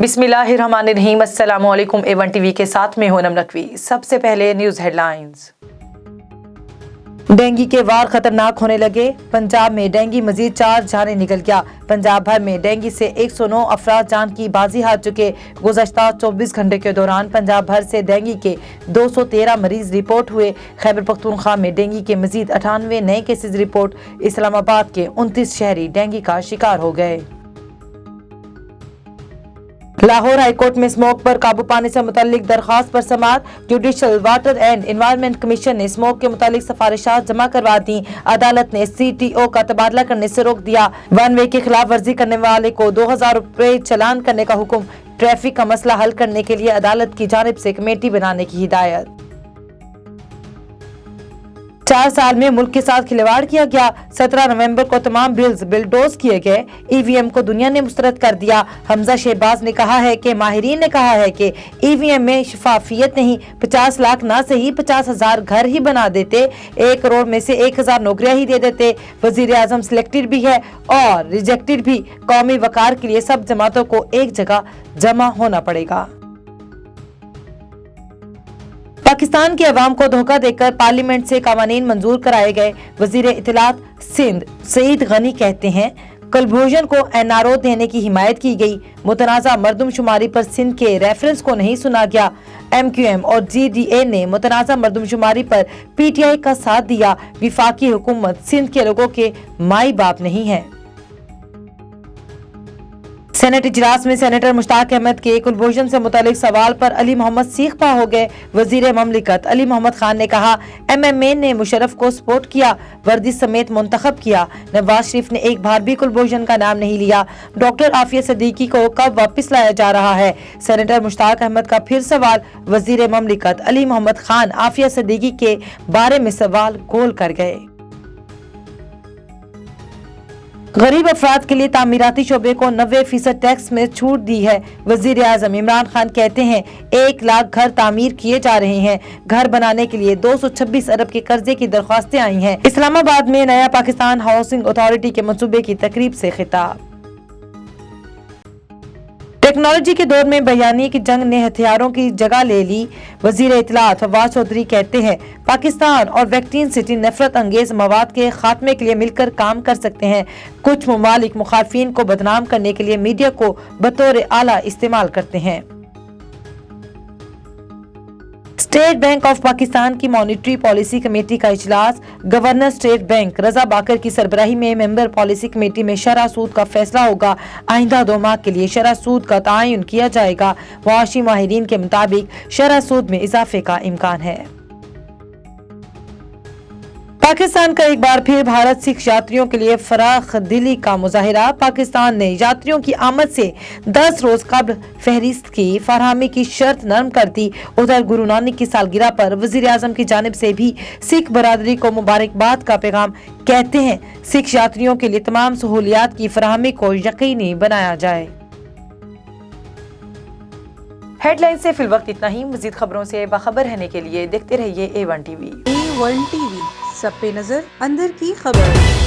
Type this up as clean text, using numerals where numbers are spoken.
बिस्मिल्लाहिर्रहमानिर्रहीम। अस्सलाम वालेकुम। A1 TV के साथ में हूं नम नकवी। सबसे पहले न्यूज़ हेडलाइंस। डेंगू के वार खतरनाक होने लगे। पंजाब में डेंगू मजीद 4 जाने निकल गया। पंजाब भर में डेंगू से 109 अफराद जान की बाजी हार चुके। गुज़श्ता 24 घंटे के दौरान पंजाब भर से डेंगू के 213 मरीज रिपोर्ट हुए। खैबर पख्तूनख्वा में डेंगू के मजीद 98 नए केसेज रिपोर्ट। इस्लामाबाद के 29 शहरी डेंगू का शिकार हो गए। लाहौर हाई कोर्ट में स्मोक पर काबू पाने से मुतालिक दरख्वास्त पर समाअत। Judicial water and environment commission ने स्मोक के मुतालिक सिफारिशात जमा करवा दी। अदालत ने CTO का तबादला करने से रोक दिया। वन वे की खिलाफ वर्जी करने वाले को 2000 रुपए चालान करने का हुक्म। ट्रैफिक का मसला हल करने के लिए अदालत की जानिब से कमेटी बनाने की हिदायत। 4 साल में मुल्क के साथ खिलवाड़ किया गया। 17 नवंबर को तमाम बिल्स बिलडोज किए गए। EVM को दुनिया ने मुस्तरद कर दिया। हमजा शहबाज ने कहा है कि माहिरीन ने कहा है कि EVM में शफाफियत नहीं। 50 लाख ना सही 50,000 घर ही बना देते। 1 करोड़ में से 1000 नौकरियां ही दे देते। वजीर आजम सिलेक्टेड भी है और रिजेक्टेड भी। कौमी वकार के लिए सब जमातों को एक जगह जमा होना पड़ेगा। पाकिस्तान के अवाम को धोखा देकर पार्लियामेंट से कानून मंजूर कराए गए। वजीर इत्तलात सिंध सईद गनी कहते हैं कुलभूषण को NRO देने की हिमायत की गई। मुतनाज़ा मरदमशुमारी पर सिंध के रेफरेंस को नहीं सुना गया। MQM और GDA ने मुतनाज़ा मरदमशुमारी पर PTI का साथ दिया। विफाकी हुकूमत सिंध के लोगों के माई बाप नहीं है। सेनेट इजलास में सेनेटर मुश्ताक अहमद के कुलभूषण से मुतालिक सवाल पर अली मोहम्मद सीख पा हो गए। वजीर ममलिकत अली मोहम्मद खान ने कहा MMA ने मुशर्रफ को सपोर्ट किया, वर्दी समेत मुंतखब किया। नवाज शरीफ ने एक बार भी कुलभूषण का नाम नहीं लिया। डॉक्टर आफिया सिद्दीकी को कब वापस लाया जा रहा है? सेनेटर मुश्ताक अहमद का फिर सवाल। वजीर ममलिकत अली मोहम्मद खान आफिया सिद्दीकी के बारे में सवाल गोल कर गए। गरीब अफराद के लिए तामीराती शोबे को 90% टैक्स में छूट दी है। वजीर आजम इमरान खान कहते हैं 1 लाख घर तामीर किए जा रहे हैं। घर बनाने के लिए 226 अरब के कर्जे की दरख्वास्तें आई हैं। इस्लामाबाद में नया पाकिस्तान हाउसिंग अथॉरिटी के मंसूबे की तकरीब से खिताब। टेक्नोलॉजी के दौर में बयानी की जंग ने हथियारों की जगह ले ली। वजीर इत्तलात फवाद चौधरी कहते हैं पाकिस्तान और वैक्टीन सिटी नफरत अंगेज मवाद के खात्मे के लिए मिलकर काम कर सकते हैं। कुछ ममालिक मुखालफिन को बदनाम करने के लिए मीडिया को बतौर आला इस्तेमाल करते हैं। स्टेट बैंक ऑफ पाकिस्तान की मॉनिटरी पॉलिसी कमेटी का इजलास। गवर्नर स्टेट बैंक रजा बाकर की सरबराही में मेंबर पॉलिसी कमेटी में शरह सूद का फैसला होगा। आइंदा 2 माह के लिए शरह सूद का तयन किया जाएगा। मुआशी माहिरीन के मुताबिक शरह सूद में इजाफे का इम्कान है। पाकिस्तान का एक बार फिर भारत सिख यात्रियों के लिए फराख दिली का मुजाहिरा। पाकिस्तान ने यात्रियों की आमद से 10 रोज कबल फहरिस्त की फरहमी की शर्त नरम कर दी। उधर गुरु नानक की सालगिरह पर वजीर आजम की जानिब से भी सिख बरादरी को मुबारकबाद का पैगाम। कहते हैं सिख यात्रियों के लिए तमाम सहूलियात की फरहमी को यकीनी बनाया जाए। हेडलाइन से फिल वक्त इतना ही। मजीद खबरों से बाखबर रहने के लिए देखते रहिए A1 TV। A1 TV, सब पे नजर, अंदर की खबर।